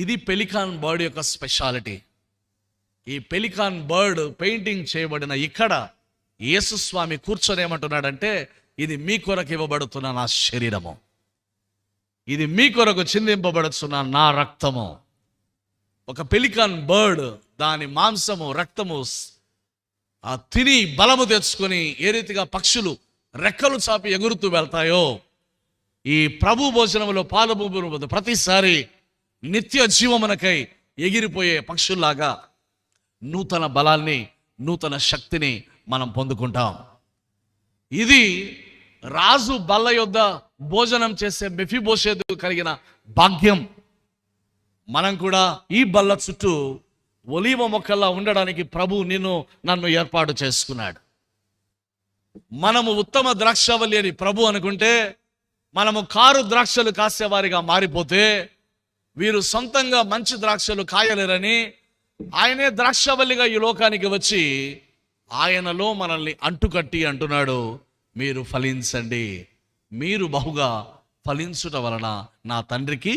ఇది పెలికాన్ బర్డ్ యొక్క స్పెషాలిటీ. ఈ పెలికాన్ బర్డ్ పెయింటింగ్ చేయబడిన ఇక్కడ యేసుస్వామి కూర్చొని ఏమంటున్నాడంటే, ఇది మీ కొరకు ఇవ్వబడుతున్న నా శరీరము, ఇది మీ కొరకు చిందింపబడుతున్న నా రక్తము. ఒక పెలికాన్ బర్డ్ దాని మాంసము, రక్తము తిని బలము తెచ్చుకొని ఏ రీతిగా పక్షులు రెక్కలు చాపి ఎగురుతూ వెళ్తాయో, ఈ ప్రభు భోజనంలో పాలుబొబు ప్రతిసారి నిత్య జీవమునకై ఎగిరిపోయే పక్షుల్లాగా నూతన బలాన్ని, నూతన శక్తిని మనం పొందుకుంటాం. ఇది రాజు బల్ల యొద్ద భోజనం చేసే మెఫీబోషెతు కలిగిన భాగ్యం. మనం కూడా ఈ బల్ల చుట్టూ ఒలీవ మొక్కల్లా ఉండడానికి ప్రభు నన్ను ఏర్పాటు చేసుకున్నాడు. మనము ఉత్తమ ద్రాక్షవల్లి అని ప్రభు అనుకుంటే, మనము కారు ద్రాక్షలు కాసేవారిగా మారిపోతే, వీరు సొంతంగా మంచి ద్రాక్షలు కాయలేరని ఆయనే ద్రాక్షవల్లిగా ఈ లోకానికి వచ్చి ఆయనలో మనల్ని అంటుకట్టి అంటున్నాడు, మీరు ఫలించండి, మీరు బహుగా ఫలించుట వలన నా తండ్రికి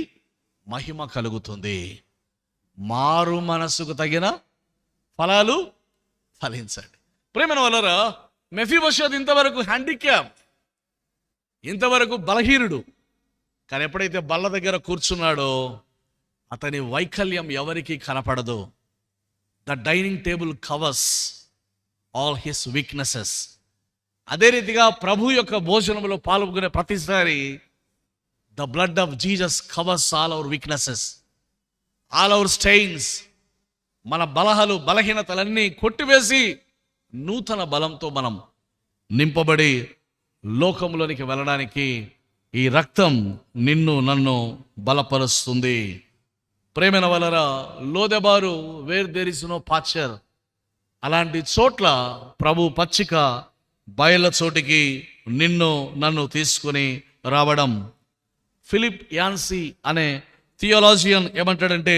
మహిమ కలుగుతుంది. మారు మనసుకు తగిన ఫలాలు ఫలించండి. ప్రేమ వలరా మెఫీబోషెతు ఇంతవరకు హ్యాండిక్యాప్, ఇంతవరకు బలహీనుడు. కానీ ఎప్పుడైతే బల్ల దగ్గర కూర్చున్నాడో అతని వైకల్యం ఎవరికి కనపడదు. The dining table covers all his weaknesses. అదే రీతిగా ప్రభు యొక్క భోజనంలో పాల్గొనే ప్రతిసారి the blood of Jesus covers all our weaknesses, all our stains. మన బలహీనతలన్నీ కొట్టివేసి నూతన బలంతో మనం నింపబడి లోకంలోనికి వెళ్ళడానికి ఈ రక్తం నన్ను బలపరుస్తుంది. ప్రేమైన వలరా Lodebar where there is no pasture, అలాంటి చోట్ల ప్రభు పచ్చిక బయళ్ళ చోటికి నన్ను తీసుకొని రావడం. ఫిలిప్ యాన్సీ అనే థియోలాజియన్ ఏమంటాడంటే,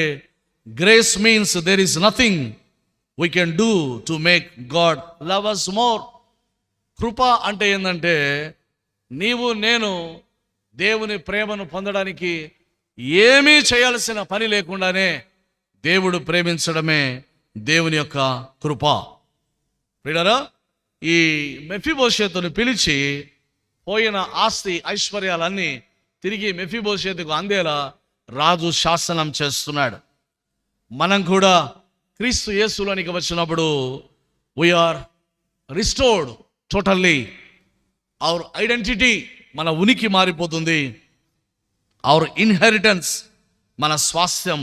grace means there is nothing we can do to make God love us more. కృప అంటే ఏంటంటే, నీవు నేను దేవుని ప్రేమను పొందడానికి ఏమీ చేయాల్సిన పని లేకుండానే దేవుడు ప్రేమించడమే దేవుని యొక్క కృప. ప్రియులారా, ఈ మెఫీబోషెతును పిలిచి పోయిన ఆస్తి ఐశ్వర్యాలన్నీ తిరిగి మెఫీబోషెతుకు అందేలా రాజు శాసనం చేస్తున్నాడు. మనం కూడా క్రీస్తు యేసులోనికి వచ్చినప్పుడు we are restored totally. Our identity, మన ఉనికి మారిపోతుంది. అవర్ ఇన్హెరిటెన్స్, మన స్వాస్థ్యం.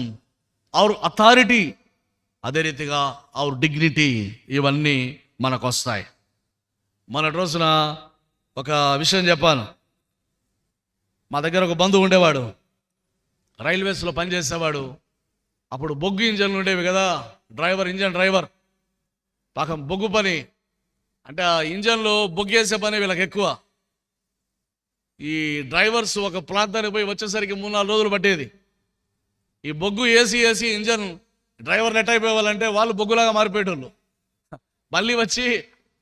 అవర్ అథారిటీ, అదే రీతిగా అవర్ డిగ్నిటీ, ఇవన్నీ మనకు వస్తాయి. మొన్నటి రోజున ఒక విషయం చెప్పాను. మా దగ్గర ఒక బంధువు ఉండేవాడు, రైల్వేస్లో పనిచేసేవాడు. అప్పుడు బొగ్గు ఇంజన్లు ఉండేవి కదా, ఇంజన్ డ్రైవర్. పాపం బొగ్గు పని అంటే ఆ ఇంజన్లో బొగ్గు వేసే పని వీళ్ళకి ఎక్కువ. ఈ డ్రైవర్స్ ఒక ప్రాంతానికి పోయి వచ్చేసరికి 3-4 రోజులు పట్టేది. ఈ బొగ్గు ఏసీ ఇంజన్ డ్రైవర్లు ఎట్ అయిపోవాలంటే వాళ్ళు బొగ్గులాగా మారిపోయేటోళ్ళు. మళ్ళీ వచ్చి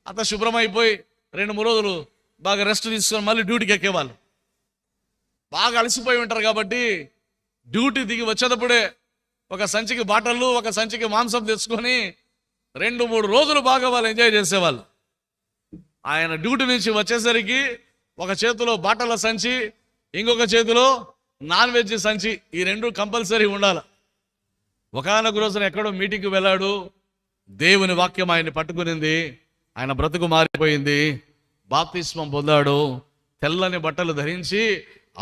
అంత శుభ్రమైపోయి 2-3 రోజులు బాగా రెస్ట్ తీసుకొని మళ్ళీ డ్యూటీకి ఎక్కేవాళ్ళు. బాగా అలసిపోయి ఉంటారు కాబట్టి డ్యూటీ దిగి వచ్చేటప్పుడే ఒక సంచికి బాటళ్ళు, ఒక సంచికి మాంసం తెచ్చుకొని 2-3 రోజులు బాగా వాళ్ళు ఎంజాయ్ చేసేవాళ్ళు. ఆయన డ్యూటీ నుంచి వచ్చేసరికి ఒక చేతిలో బాటల సంచి, ఇంకొక చేతిలో నాన్ వెజ్ సంచి, ఈ 2 కంపల్సరీ ఉండాలి. ఒకానొక రోజున ఎక్కడో మీటింగ్కి వెళ్ళాడు. దేవుని వాక్యం ఆయన్ని పట్టుకునింది. ఆయన బ్రతుకు మారిపోయింది. బాప్తిస్మం పొందాడు. తెల్లని బట్టలు ధరించి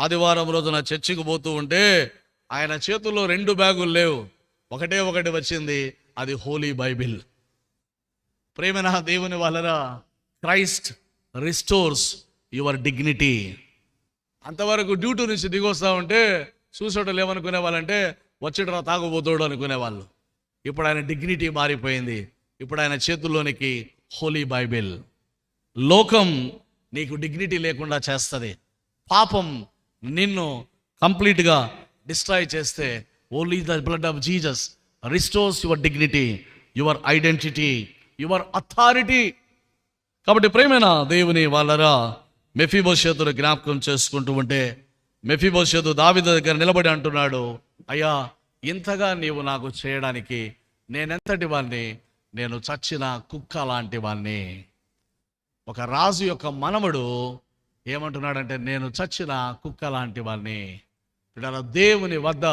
ఆదివారం రోజున చర్చికి పోతూ ఉంటే ఆయన చేతుల్లో 2 బ్యాగులు లేవు, ఒకటి వచ్చింది. అది హోలీ బైబిల్. ప్రేమన దేవుని వాళ్ళరా, క్రైస్ట్ రిస్టోర్స్ యువర్ డిగ్నిటీ. అంతవరకు డ్యూటీ నుంచి దిగొస్తా ఉంటే చూసేటోళ్ళు ఏమనుకునే వాళ్ళంటే వచ్చేటరా తాగుబోతాడు అనుకునేవాళ్ళు. ఇప్పుడు ఆయన డిగ్నిటీ మారిపోయింది. ఇప్పుడు ఆయన చేతుల్లోనికి హోలీ బైబిల్. లోకం నీకు డిగ్నిటీ లేకుండా చేస్తుంది. పాపం నిన్ను కంప్లీట్గా డిస్ట్రాయ్ చేస్తే only the blood of Jesus restores your dignity, your identity, your authority. కాబట్టి ప్రేమైన దేవుని వాళ్ళరా, మెఫీబోషెతును జ్ఞాపకం చేసుకుంటూ ఉంటే మెఫీబోషెతు దావీదు దగ్గర నిలబడి అంటున్నాడు, అయ్యా ఇంతగా నీవు నాకు చేయడానికి నేనెంతటి వాణ్ణి, నేను చచ్చిన కుక్క లాంటి వాణ్ణి. ఒక రాజు యొక్క మనవడు ఏమంటున్నాడంటే నేను చచ్చిన కుక్క లాంటి వాణ్ణి. దేవుని వద్ద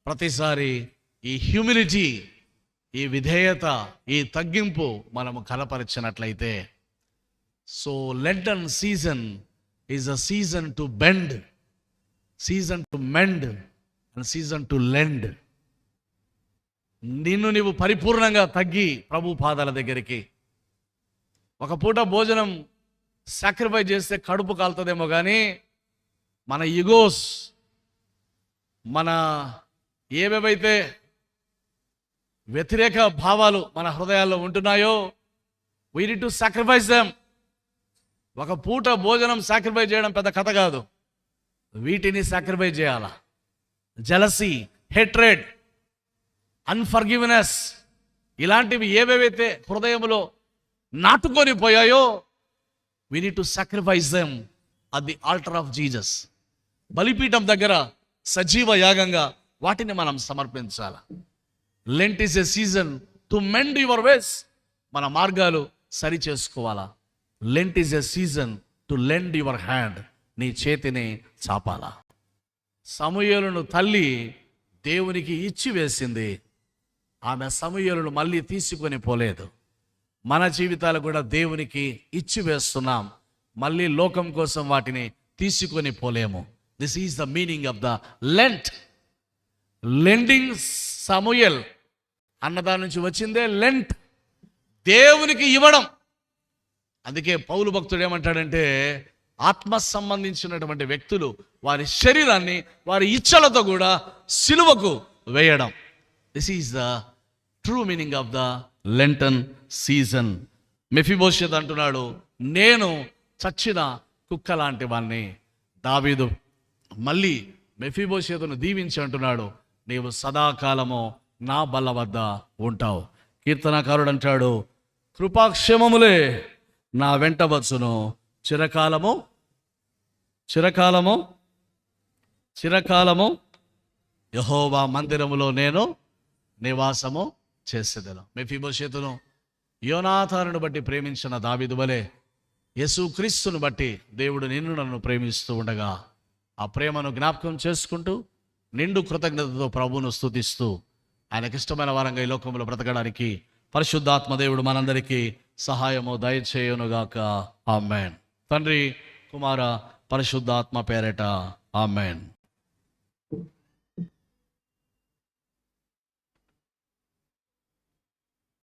ప్రతిసారి ఈ హ్యూమిలిటీ, ఈ విధేయత, ఈ తగ్గింపు మనము కనపరిచినట్లయితే, so Lenten season is a season to bend, season to mend and season to lend. నిన్ను నీవు పరిపూర్ణంగా తగ్గి ప్రభు పాదాల దగ్గరికి. ఒక పూట భోజనం సాక్రిఫైస్ చేస్తే కడుపు కాలుతుందేమో కానీ మన ఈగోస్, మన ఏవేవైతే వ్యతిరేక భావాలు మన హృదయాల్లో ఉంటున్నాయో, we need to sacrifice them. ఒక పూట భోజనం సాక్రిఫైస్ చేయడం పెద్ద కథ కాదు, వీటిని సాక్రిఫైస్ చేయాల. జెలసీ, హేట్రెడ్, అన్ఫర్గివ్నెస్, ఇలాంటివి ఏవేవైతే హృదయంలో నాటుకొని పోయాయో we need to sacrifice them at the altar of Jesus. బలిపీఠం దగ్గర సజీవ యాగంగా వాటిని మనం సమర్పించాలి. Lent is a season to mend your ways. మన మార్గాలు సరి చేసుకోవాలా. Lent is a season to lend your hand. నీ చేతిని చాపాలా. సమూయేలును తల్లి దేవునికి ఇచ్చి వేసింది. ఆమె సమూయేలును మళ్ళీ తీసుకొని పోలేదు. మన జీవితాలు కూడా దేవునికి ఇచ్చి వేస్తున్నాం, మళ్ళీ లోకం కోసం వాటిని తీసుకొని పోలేము. This is the meaning of the Lent. Lending సమూయేల్ అన్నదాని నుంచి వచ్చిందే లెంట్, దేవునికి ఇవ్వడం. అందుకే పౌలు భక్తుడు ఏమంటాడంటే, ఆత్మ సంబంధించినటువంటి వ్యక్తులు వారి శరీరాన్ని వారి ఇచ్చలతో కూడా సిలువకు వేయడం. This is the true meaning of the Lenten season. మెఫీబోషెతు అంటున్నాడు, నేను చచ్చిన కుక్క లాంటి వాణ్ణి. దావీదు మళ్ళీ మెఫీబోషెతును దీవించి అంటున్నాడు, నీవు సదాకాలము నా బల్ల వద్ద ఉంటావు. కీర్తనాకారుడు అంటాడు, కృపాక్షేమములే నా వెంట వచ్చును, చిరకాలము చిరకాలము చిరకాలము యెహోవా మందిరములో నేను నివాసము చేసేదను. మెఫీబోషెతును యోనాతానును బట్టి ప్రేమించిన దావీదు వలె యేసుక్రీస్తును బట్టి దేవుడు నిన్ను నన్ను ప్రేమిస్తూ ఉండగా, ఆ ప్రేమను జ్ఞాపకం చేసుకుంటూ నిండు కృతజ్ఞతతో ప్రభువును స్తుతిస్తూ ఆయనకిష్టమైన వారంగా ఈ లోకంలో బ్రతకడానికి పరిశుద్ధాత్మ దేవుడు మనందరికీ సహాయము దయచేయునుగాక. ఆమెన్. తండ్రి, కుమార, పరిశుద్ధాత్మ పేరట ఆమెన్.